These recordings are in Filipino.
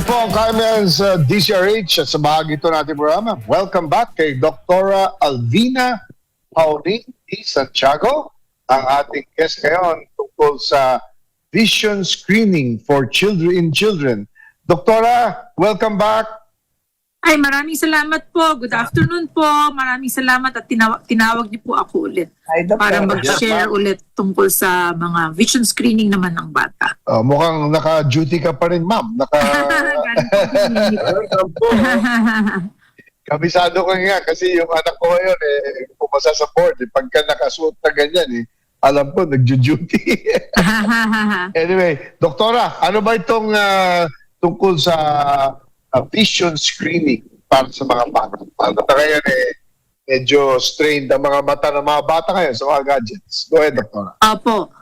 po ang Carmen's DCRH at sa bahagi ito natin programa. Welcome back kay Dr. Alvina Pauling D. Santiago, ang ating guest ngayon tungkol sa vision screening for children. Doktora, welcome back. Ay, maraming salamat po. Good afternoon po. Maraming salamat at tinawag niyo po ako ulit para mag-share ulit tungkol sa mga vision screening naman ng bata. Mukhang naka-duty ka pa rin, ma'am. Kabisado ko nga kasi yung anak ko ngayon pumasa sa board. Pagka nakasuot na ganyan, alam ko, nag-duty. Anyway, doktora, ano ba itong tungkol sa vision screening para sa mga bata? Ano na ngayon medyo strained ang mga mata ng mga bata ngayon sa mga gadgets. Go ahead, doktora. Opo.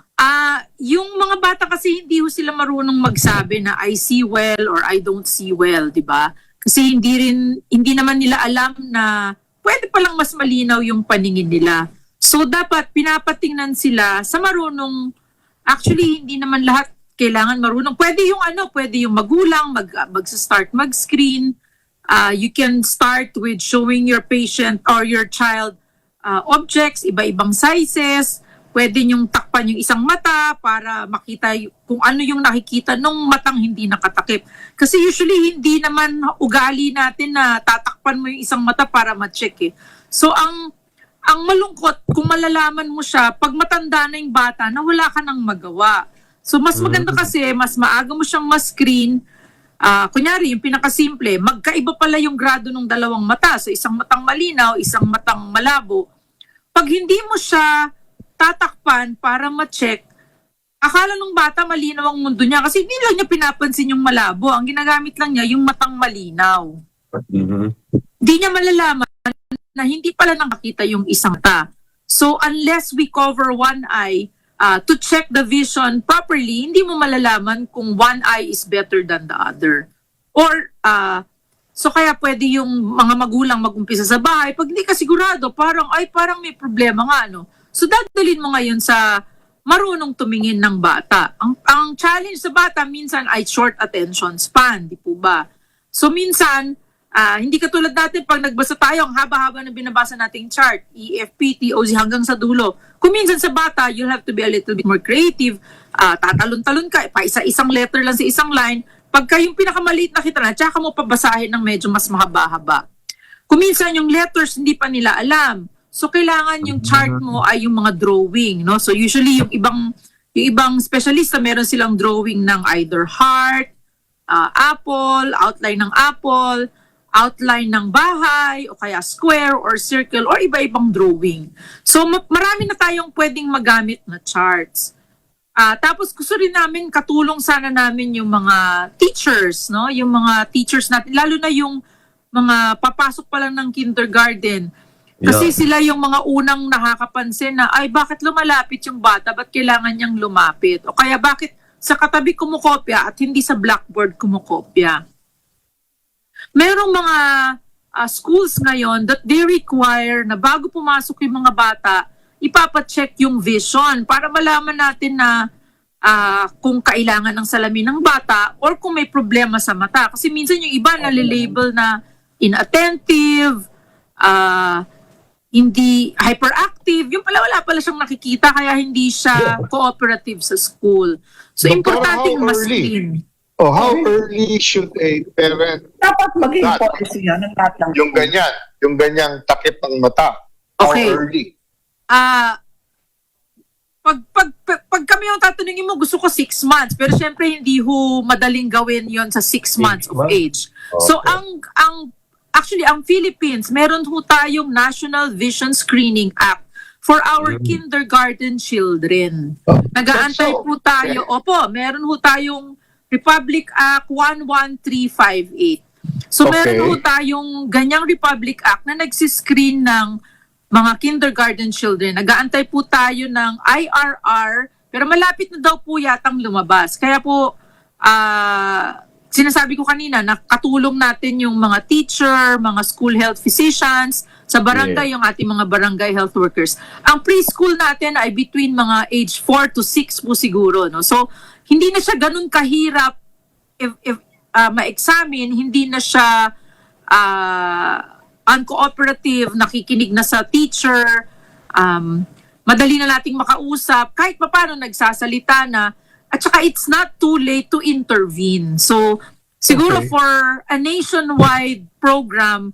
Yung mga bata kasi hindi sila marunong magsabi na I see well or I don't see well, di ba? Kasi hindi naman nila alam na pwede palang mas malinaw yung paningin nila. So dapat pinapatingnan sila sa marunong, actually hindi naman lahat kailangan marunong. Pwede yung magulang mag-start mag-screen. You can start with showing your patient or your child objects, iba-ibang sizes. Pwede yung takpan yung isang mata para makita kung ano yung nakikita nung matang hindi nakatakip. Kasi usually hindi naman ugali natin na tatakpan mo yung isang mata para ma-check eh. So ang malungkot kung malalaman mo siya pag matanda na yung bata na wala ka nang magawa. So mas maganda kasi mas maaga mo siyang ma-screen. Kunyari yung pinakasimple, magkaiba pala yung grado ng dalawang mata. So isang matang malinaw, isang matang malabo. Pag hindi mo siya tatakpan para ma-check, akala ng bata malinaw ang mundo niya kasi hindi lang niya pinapansin yung malabo. Ang ginagamit lang niya yung matang malinaw. Hindi niya malalaman na hindi pala nakakita yung isang mata. So unless we cover one eye to check the vision properly, hindi mo malalaman kung one eye is better than the other. Or so kaya pwede yung mga magulang mag-umpisa sa bahay. Pag hindi ka sigurado, parang may problema nga, no? So dadalhin mo ngayon sa marunong tumingin ng bata. Ang challenge sa bata minsan ay short attention span, di po ba? So minsan, hindi katulad natin pag nagbasa tayo, ang haba-haba na binabasa nating chart, EFP, TOZ hanggang sa dulo. Kung minsan sa bata, you'll have to be a little bit more creative. Tatalon-talon ka, pa isa-isang letter lang sa isang line. Pagka yung pinakamaliit na kita na, tsaka mo pabasahin ng medyo mas mahaba-haba. Kung minsan yung letters hindi pa nila alam. So kailangan yung chart mo ay yung mga drawing, no? So usually yung ibang specialista meron silang drawing ng either heart, apple, outline ng apple, outline ng bahay, o kaya square or circle or iba-ibang drawing. So marami na tayong pwedeng magamit na charts. Tapos gusto rin namin katulong sana namin yung mga teachers, no? Yung mga teachers natin, lalo na yung mga papasok pa lang ng kindergarten. Kasi sila yung mga unang nakakapansin na, bakit lumalapit yung bata? Ba't kailangan niyang lumapit? O kaya bakit sa katabi kumukopya at hindi sa blackboard kumukopya? Merong mga schools ngayon that they require na bago pumasok yung mga bata, ipapacheck yung vision para malaman natin na kung kailangan ng salamin ng bata or kung may problema sa mata. Kasi minsan yung iba nalilabel na inattentive, hindi hyperactive, yung pala wala pala siyang nakikita kaya hindi siya cooperative sa school. So importante yung mas-screen. How early should a parent dapat maging policy yan ng lahat ng yung ganyang takip ng mata? How early? Pag kami yung tatanungin mo, gusto ko 6 months. Pero syempre hindi madaling gawin yon sa 6 months of age. Okay. So actually, ang Philippines, meron ho tayong National Vision Screening Act for our kindergarten children. Nag-aantay po tayo. Opo, meron ho tayong Republic Act 11358. So meron ho tayong ganyang Republic Act na nagsiscreen ng mga kindergarten children. Nag-aantay po tayo ng IRR, pero malapit na daw po yatang lumabas. Kaya po, sinasabi ko kanina, nakatulong natin yung mga teacher, mga school health physicians, sa barangay, yung ating mga barangay health workers. Ang preschool natin ay between mga age 4 to 6 po siguro. No? So, hindi na siya ganun kahirap ma-examine, hindi na siya uncooperative, nakikinig na sa teacher, madali na nating makausap, kahit paano nagsasalita na, at saka it's not too late to intervene. So, siguro Okay. for a nationwide program,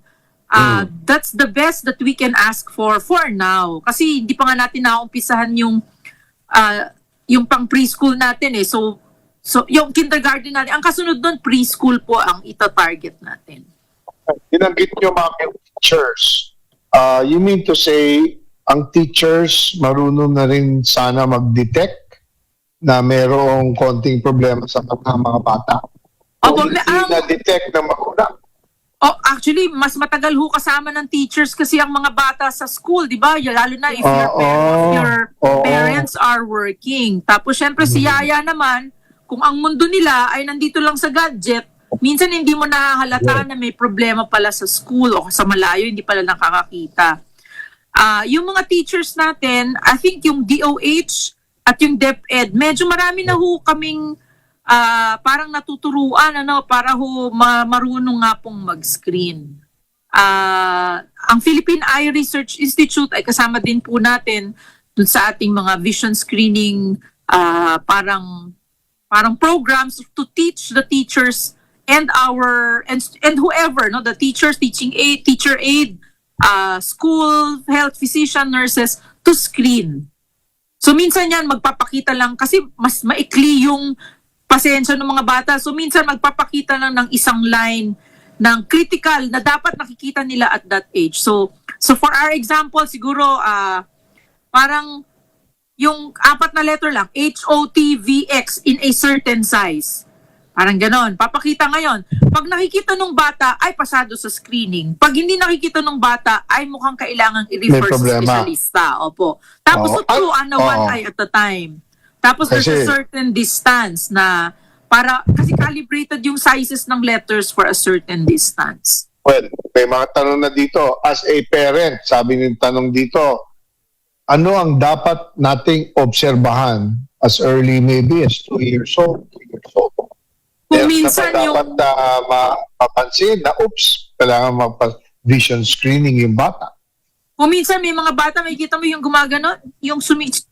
that's the best that we can ask for now. Kasi hindi pa nga natin naumpisahan yung pang preschool natin eh. So yung kindergarten natin, ang kasunod doon preschool po ang ita-target natin. Binanggit nyo mga teachers. You mean to say, ang teachers marunong na rin sana mag-detect na mayroong konting problema sa mga bata? Opo, Hindi na-detect na magulang. Actually, mas matagal ho kasama ng teachers kasi ang mga bata sa school, di ba? Lalo na if your parents are working. Tapos syempre si Yaya naman, kung ang mundo nila ay nandito lang sa gadget, minsan hindi mo nahahalata na may problema pala sa school o sa malayo, hindi pala nakakakita. Yung mga teachers natin, I think yung DOH at yung DepEd, medyo marami na ho kaming parang natuturuan para ho marunong nga pong mag-screen. Ang Philippine Eye Research Institute ay kasama din po natin dun sa ating mga vision screening parang programs to teach the teachers and whoever, the teachers, teacher aid, school, health, physician, nurses to screen. So minsan yan magpapakita lang kasi mas maikli yung pasensya ng mga bata. So minsan magpapakita lang ng isang line ng critical na dapat nakikita nila at that age. So for our example, siguro parang yung 4 na letter lang, HOTVX in a certain size. Parang ganon. Papakita ngayon. Pag nakikita ng bata, ay pasado sa screening. Pag hindi nakikita ng bata, ay mukhang kailangang i-refer sa specialista. Opo. Tapos tuturuan na one eye at a time. Tapos there's a certain distance na kasi calibrated yung sizes ng letters for a certain distance. Well, may mga tanong na dito. As a parent, sabi ng tanong dito, ano ang dapat nating obserbahan as early maybe as 2 years old, 3 years old? Kung minsan dapat mapapansin na kailangan vision screening yung bata. Kung minsan may mga bata, makikita mo yung gumagano, yung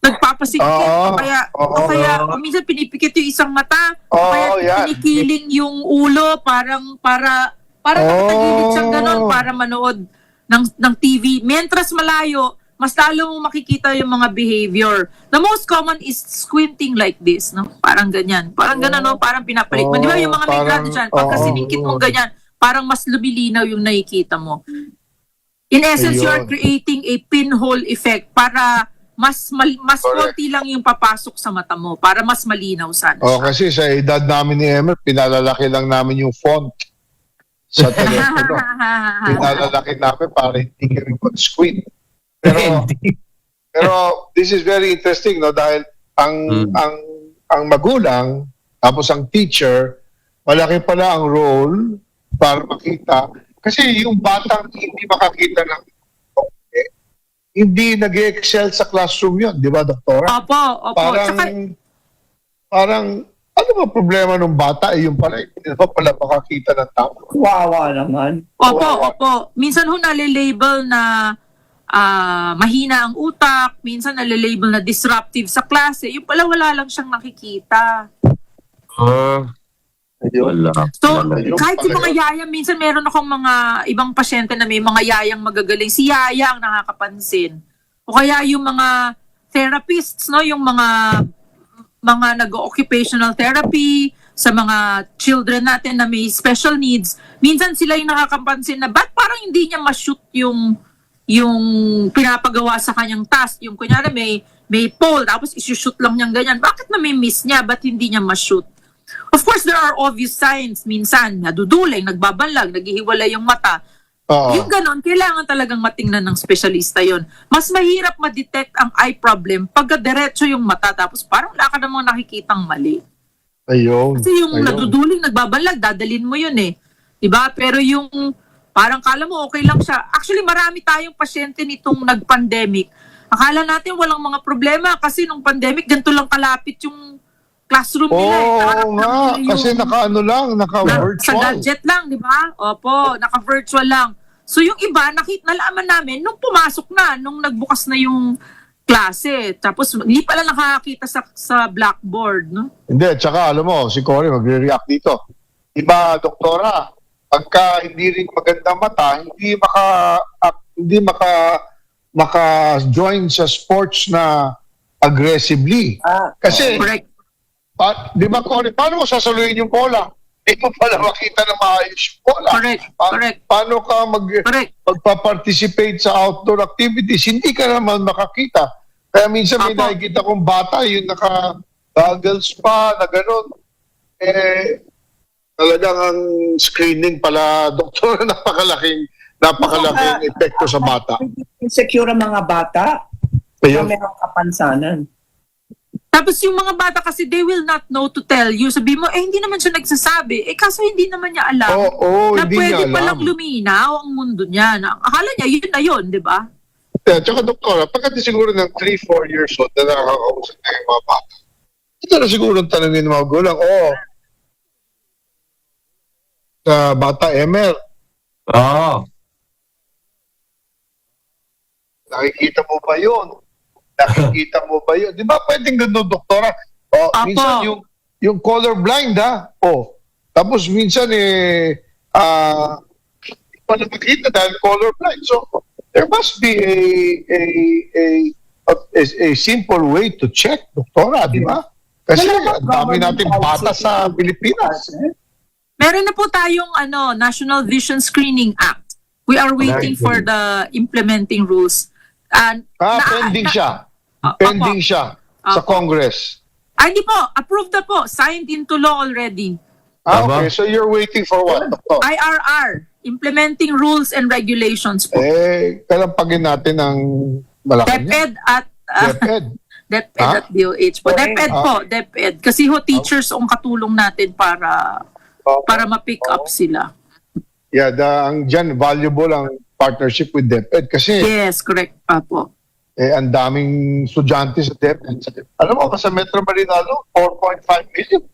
nagpapasikip, o kaya kung minsan pinipikit yung isang mata, o kaya pinikiling yung ulo, para nakatagilid siyang ganon para manood ng TV. Mientras malayo, mas lalo mong makikita yung mga behavior. The most common is squinting like this, no? Parang ganyan. Parang ganun, no? Parang pinapalit mo. Di ba yung mga may grado dyan, pagka siningkit mong ganyan, parang mas lumilinaw yung nakikita mo. In essence, you are creating a pinhole effect para mas konti lang yung papasok sa mata mo, para mas malinaw sana siya. Kasi sa edad namin ni Emer, pinalalaki lang namin yung font sa telepono. Pinalalaki namin para hindi ka rin mag-squint. Pero this is very interesting, no, dahil ang magulang tapos ang teacher, malaki pala ang role para makita kasi yung batang hindi makakita ng hindi nag-excel sa classroom yun, di ba, Doktora? Opo. Parang ano ba problema ng bata? Yung pala, hindi na pala makakita ng tao. Wawa naman. Opo. Minsan ho nalilabel na mahina ang utak, minsan nalilabel na disruptive sa klase. Yung pala wala lang siyang nakikita. Wala. So, kahit yung mga yaya, minsan meron akong mga ibang pasyente na may mga yayang magagaling. Si yaya ang nakakapansin. O kaya yung mga therapists, no, yung mga nag-occupational therapy sa mga children natin na may special needs, minsan sila yung nakakapansin na ba't parang hindi niya ma-shoot yung pinapagawa sa kanyang task. Yung kunyari may pole, tapos isushoot lang niyang ganyan. Bakit na may miss niya? Ba't hindi niya ma-shoot? Of course, there are obvious signs. Minsan, naduduling, nagbabanlag, naghihiwalay yung mata. Yung ganon, kailangan talagang matingnan ng specialista yon. Mas mahirap ma-detect ang eye problem pagka diretso yung mata, tapos parang wala ka namang nakikitang mali. Kasi yung naduduling, nagbabanlag, dadalin mo yun eh. Diba? Pero yung parang kala mo okay lang siya. Actually, marami tayong pasyente nitong nag-pandemic. Akala natin walang mga problema kasi nung pandemic, ganito lang kalapit yung classroom nila. Oo nga, kasi sa naka-virtual. gadget lang, di ba? Opo, naka-virtual lang. So yung iba, nalaman namin nung pumasok na, nung nagbukas na yung klase. Tapos hindi pala nakakita sa blackboard, no? Hindi, tsaka alam mo, si Cory magre-react dito. Iba, doktora, pagka hindi rin magandang mata, hindi maka-join sa sports na aggressively. Kasi, Correct. di ba, Cory, paano mo sasaluhin yung bola? Hindi mo pala makita na maayos yung bola. Correct. Paano ka Correct. magpa-participate sa outdoor activities? Hindi ka naman makakita. Kaya minsan may Apo. nakikita kong bata, yung naka-goggles pa, na gano'n. Talagang ang screening pala, doktor, napakalaking epekto sa bata. Insecure ang mga bata. Ayun. Na merong kapansanan. Tapos yung mga bata kasi, they will not know to tell you. Sabi mo, hindi naman siya nagsasabi. Kaso hindi naman niya alam na hindi pwede niya alam. palang luminaw ang mundo niya. Akala niya, yun na yun, di ba? Yeah, tsaka doktora, pagkat siguro ng 3-4 years old na nakakausap na yung mga bata, ito na siguro ang tanongin ng mga gulang, sa bata, Emer, nakikita mo ba yun? Di ba pwedeng gano'n, doktora? Apo. Minsan yung colorblind, tapos minsan, hindi pa na makita dahil colorblind. So, there must be a simple way to check, doktora, di ba? Kasi ang dami nating bata sa Pilipinas. Meron na po tayong National Vision Screening Act. We are waiting for the implementing rules. Pending siya. Pending siya sa Congress. Hindi po. Approved na po. Signed into law already. Okay. So you're waiting for what, doktor? IRR. Implementing rules and regulations po. Kalampagin natin ang Malacanang. DepEd at DepEd. DepEd at DOH po. DepEd po. DepEd. Kasi teachers ang katulong natin para ma-pick up sila. Yeah, ang dyan, valuable ang partnership with DepEd kasi Yes, correct pa po. ang daming estudyante sa DepEd. Alam mo, sa Metro Manila, 4.5 million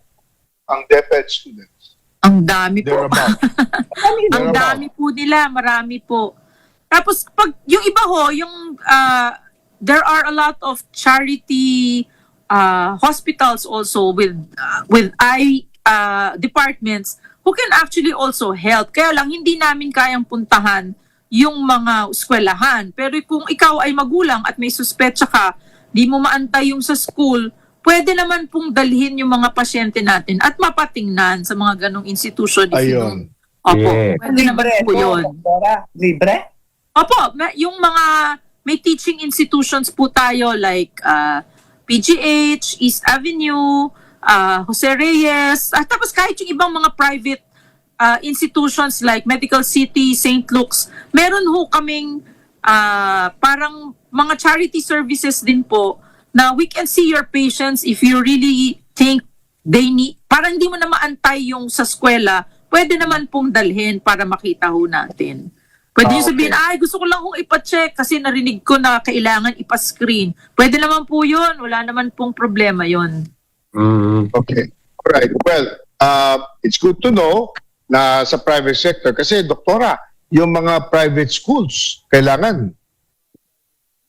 ang DepEd students. Ang dami po. Thereabout. Ang dami po nila, marami po. Tapos pag yung iba there are a lot of charity hospitals also with eye departments who can actually also help. Kaya lang hindi namin kayang puntahan yung mga eskwelahan. Pero kung ikaw ay magulang at may suspetsa ka, di mo maantay yung sa school, pwede naman pong dalhin yung mga pasyente natin at mapatingnan sa mga ganong institution. Ayun. Opo, Yeah. pwede naman po yun. Doktora, libre? Opo, yung may teaching institutions po tayo like PGH, East Avenue, Jose Reyes, tapos kahit yung ibang mga private institutions like Medical City, St. Luke's, meron ho kaming parang mga charity services din po na we can see your patients if you really think they need, parang hindi mo na maantay yung sa eskwela, pwede naman pong dalhin para makita ho natin. Pwede nyo sabihin, gusto ko lang kong ipacheck kasi narinig ko na kailangan ipascreen. Pwede naman po yun, wala naman pong problema yun. Okay. Alright. Well, it's good to know na sa private sector kasi, doktora, yung mga private schools, kailangan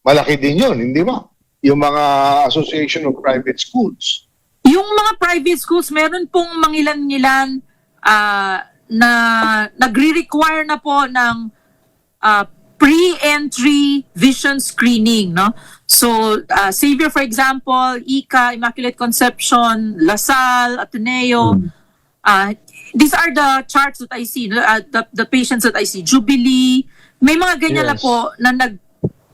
malaki din yun, hindi ba? Yung mga association of private schools. Yung mga private schools, meron pong mangilan-ngilan na nagre-require na po ng pre-entry vision screening, no? So, Xavier, for example, ICA, Immaculate Conception, LaSalle, Ateneo, these are the charts that I see, the patients that I see. Jubilee, may mga ganyan na po na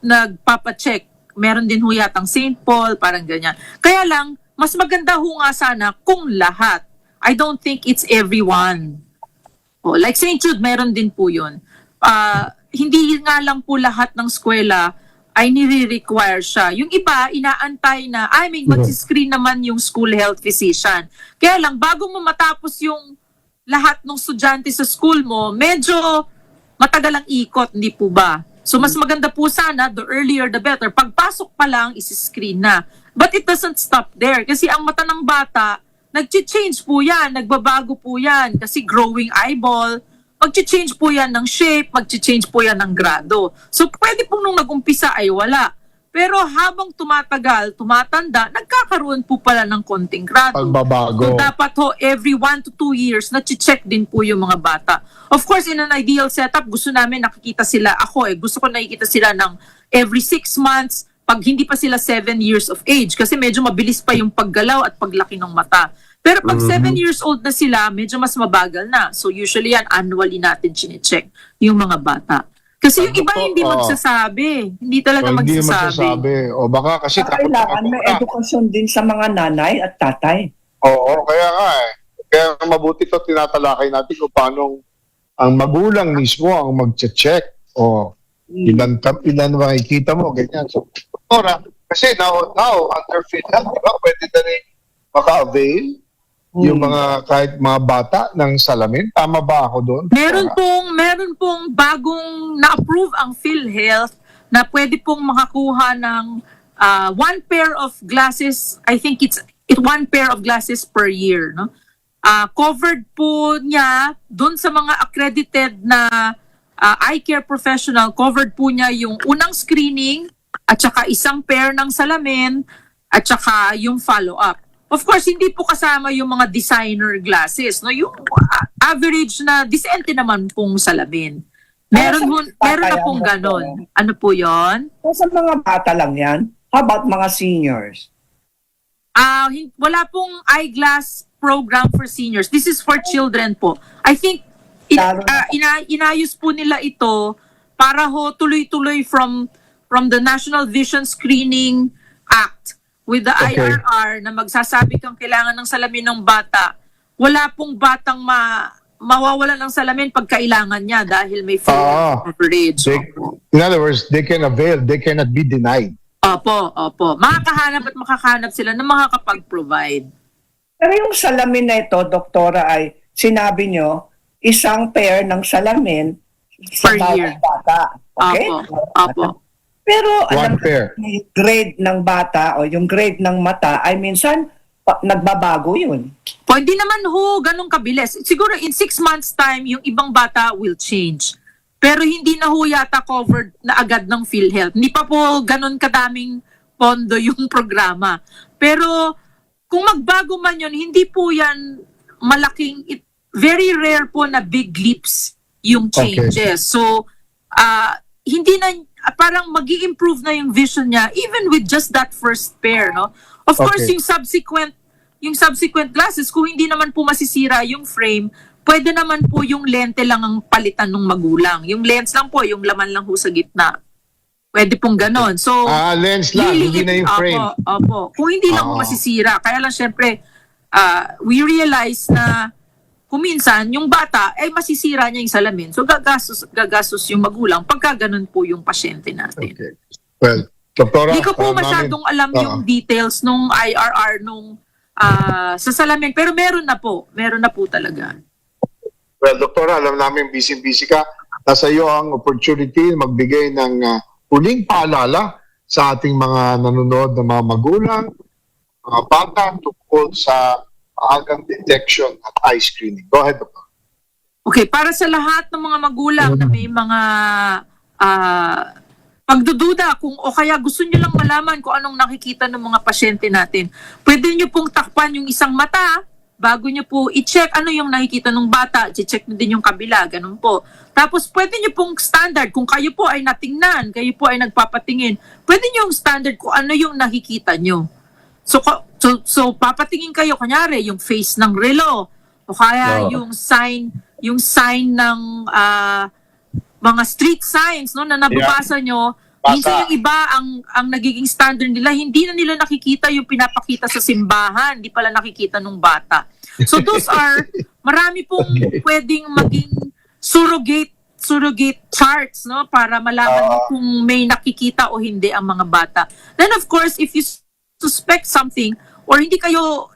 nagpapacheck. Meron din ho yatang St. Paul, parang ganyan. Kaya lang, mas maganda ho nga sana kung lahat. I don't think it's everyone. Like St. Jude, meron din po yun. Hindi nga lang po lahat ng eskwela ay nire-require siya. Yung iba, inaantay na, may mag-screen naman yung school health physician. Kaya lang, bago mo matapos yung lahat ng estudyante sa school mo, medyo matagal ang ikot, hindi po ba? So mas maganda po sana, the earlier the better. Pagpasok pa lang, isi-screen na. But it doesn't stop there kasi ang mata ng bata, nag-change po yan, nagbabago po yan kasi growing eyeball, mag-change po yan ng shape, mag-change po yan ng grado. So pwede pong nung nag-umpisa ay wala. Pero habang tumatagal, tumatanda, nagkakaroon po pala ng konting grado. Pagbabago. So dapat ho, every 1 to 2 years, na-check din po yung mga bata. Of course, in an ideal setup, gusto namin nakikita sila, gusto ko nakikita sila ng every 6 months, pag hindi pa sila 7 years of age. Kasi medyo mabilis pa yung paggalaw at paglaki ng mata. Pero pag 7 years old na sila, medyo mas mabagal na. So usually yan, annually natin chinecheck yung mga bata. Kasi yung iba hindi magsasabi. Hindi talaga Hindi magsasabi. magsasabi. O baka kasi takot na Kailangan may edukasyon din sa mga nanay at tatay. Oo, kaya nga eh. Kaya mabuti ito tinatalakay natin kung paano ang magulang mismo ang mag-check. O ilan makikita mo, ganyan. So, kasi now under PhilHealth, di ba, pwede na rin maka-avail yung mga kahit mga bata ng salamin. Tama ba ako doon? Meron pong bagong na-approve ang PhilHealth na pwede pong makakuha ng 1 pair of glasses. I think it's 1 pair of glasses per year, no? Covered po niya doon sa mga accredited na eye care professional, covered po niya yung unang screening at saka 1 pair ng salamin at saka yung follow-up. Of course, hindi po kasama yung mga designer glasses, no? Yung average na decente naman pong salamin. Meron na pong ganon. Ano po 'yon? Sa mga bata lang yan. How about mga seniors? Wala pong eyeglass program for seniors. This is for children po. I think inayos po nila ito para ho tuloy-tuloy from the National Vision Screening Act with the IRR na magsasabi kang kailangan ng salamin ng bata. Wala pong batang mawawala ng salamin pag kailangan niya dahil may full coverage. In other words, they can avail, they cannot be denied. Opo. Makakahanap sila na makakapag-provide. Pero yung salamin na ito, doktora, ay sinabi nyo, 1 pair ng salamin sa Per year. bawat bata. Okay? Opo. Pero alam 1 pair. ko, yung grade ng bata o yung grade ng mata ay minsan nagbabago yun. Hindi naman ho ganun kabilis. Siguro in 6 months time, yung ibang bata will change. Pero hindi na ho yata covered na agad ng PhilHealth. Hindi pa po ganun kadaming pondo yung programa. Pero kung magbago man yun, hindi po yan malaking, very rare po na big leaps yung changes. So, hindi na, parang magi-improve na yung vision niya even with just that first pair, no? Of course, yung subsequent glasses, kung hindi naman po masisira yung frame, pwede naman po yung lente lang ang palitan ng magulang. Yung lens lang po, yung laman lang po sa gitna. Pwede pong ganon. So, lens lang, hindi na yung frame. Opo. Kung hindi lang po masisira. Kaya lang syempre, we realize na kung minsan, yung bata, masisira niya yung salamin. So, gagastos yung magulang pagka ganun po yung pasyente natin. Okay. Well, doktora, hindi ko po masyadong alam yung details nung IRR nung sa salamin. Pero meron na po. Meron na po talaga. Well, doktora, alam namin busy-busy ka. Nasa iyo ang opportunity magbigay ng huling paalala sa ating mga nanonood na mga magulang, mga bata tungkol sa maagang detection at eye screening. Go ahead, doktor. Okay, para sa lahat ng mga magulang na may mga pagdududa o kaya gusto nyo lang malaman kung anong nakikita ng mga pasyente natin, pwede nyo pong takpan yung isang mata bago nyo po i-check ano yung nakikita ng bata, i-check nyo din yung kabila, ganun po. Tapos pwede nyo pong standard, kung kayo po ay natingnan, kayo po ay nagpapatingin, pwede nyo yung standard kung ano yung nakikita nyo. So papatingin kayo, kunyari, yung face ng relo, o kaya yung sign ng mga street signs, no, na nababasa nyo. Minsan yung iba, ang nagiging standard nila, hindi na nila nakikita yung pinapakita sa simbahan, hindi pala nakikita nung bata. So those are, marami pong pwedeng maging surrogate charts, no, para malaman mo kung may nakikita o hindi ang mga bata. Then of course, if you suspect something or hindi kayo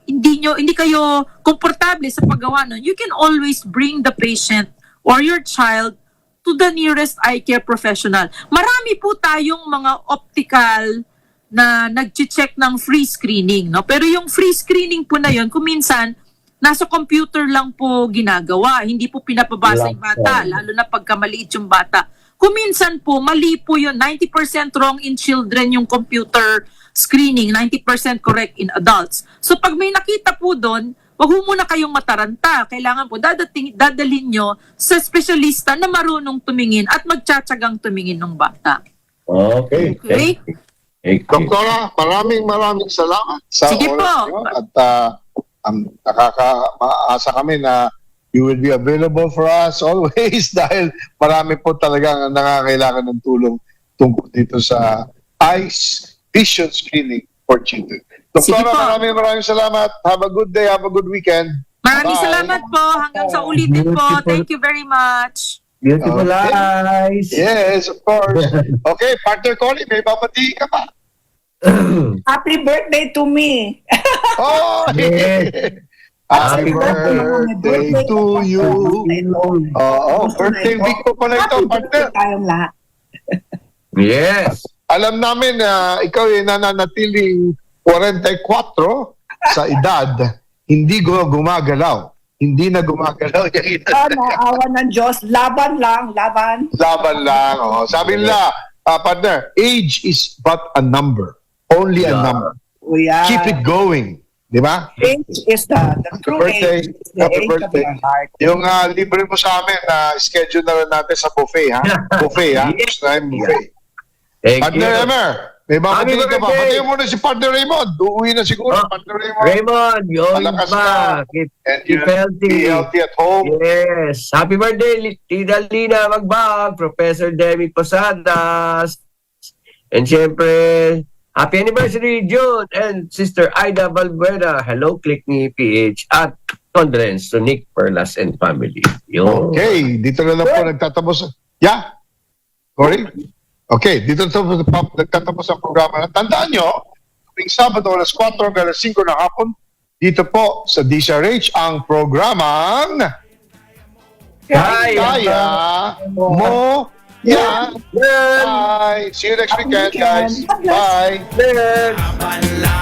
komportable sa paggawa nun, you can always bring the patient or your child to the nearest eye care professional. Marami po tayong mga optical na nag-check ng free screening, no? Pero yung free screening po na yun, kuminsan nasa computer lang po ginagawa, hindi po pinapabasa yung bata, lalo na pagka maliit yung bata. Kuminsan po, mali po yun, 90% wrong in children yung computer screening, 90% correct in adults. So pag may nakita po doon, wag mo muna kayong mataranta. Kailangan po dadalhin nyo sa espesyalista na marunong tumingin at magtsatsagang tumingin ng bata. Okay. Okay? Doktora, maraming salamat sa Sige oras po. niyo at nakaka-maasa kami na you will be available for us always dahil marami po talagang nangangailangan ng tulong tungkol dito sa eyes vision screening for children. Sige Doktora, po. maraming salamat. Have a good day, have a good weekend. Maraming Bye. salamat po. Hanggang sa ulitin po. Thank you very much. Beautiful Okay. eyes. Yes, of course. Okay, partner Connie, may babatiin ka pa. Happy birthday to me! Oh! Yes. Happy Happy birthday to you. Oo, birthday week ko pala ito, Happy partner. birthday tayong lahat. Yes. Alam namin na ikaw ay nananatiling 44 sa edad, hindi gumagalaw. Hindi na gumagalaw yung edad. Naawa ng Diyos. Laban lang, laban. Laban lang. Oh. Sabi nila, partner, age is but a number. Only a Yeah. number. O yan. Keep it going. Di ba? Age is the true birthday. age. Is the Happy age birthday. of your heart. Yung libre mo sa amin, schedule na rin natin sa buffet, ha? Buffet, ha? Yeah. Gusto namin buffet. Thank Partner you. Emer, may babatiin Happy ka ba? birthday! Patayin mo na si Partner Raymond. Uuwi na siguro, Oh, Partner Raymond. Raymond, yun Malakas ba? ka. Keep, And keep healthy. be healthy at home. Yes. Happy birthday, Tita Lina Magbag, Professor Demi Posadas. And syempre, happy anniversary, June, and Sister Aida Valbuena. Hello, Click Me PH. At condolence to Nick Perlas and family. Yun. Okay, dito na lang po nagtatapos. Yeah? Corey? Okay, dito na po nagtatapos ang programa. Tandaan nyo, tuwing Sabado alas 4 hanggang alas 5 ng hapon, dito po sa DCRH ang programang Kaya Mo Yan. Yan. Bye. See you next weekend, Weekend. guys. Bye. Yan. Abala.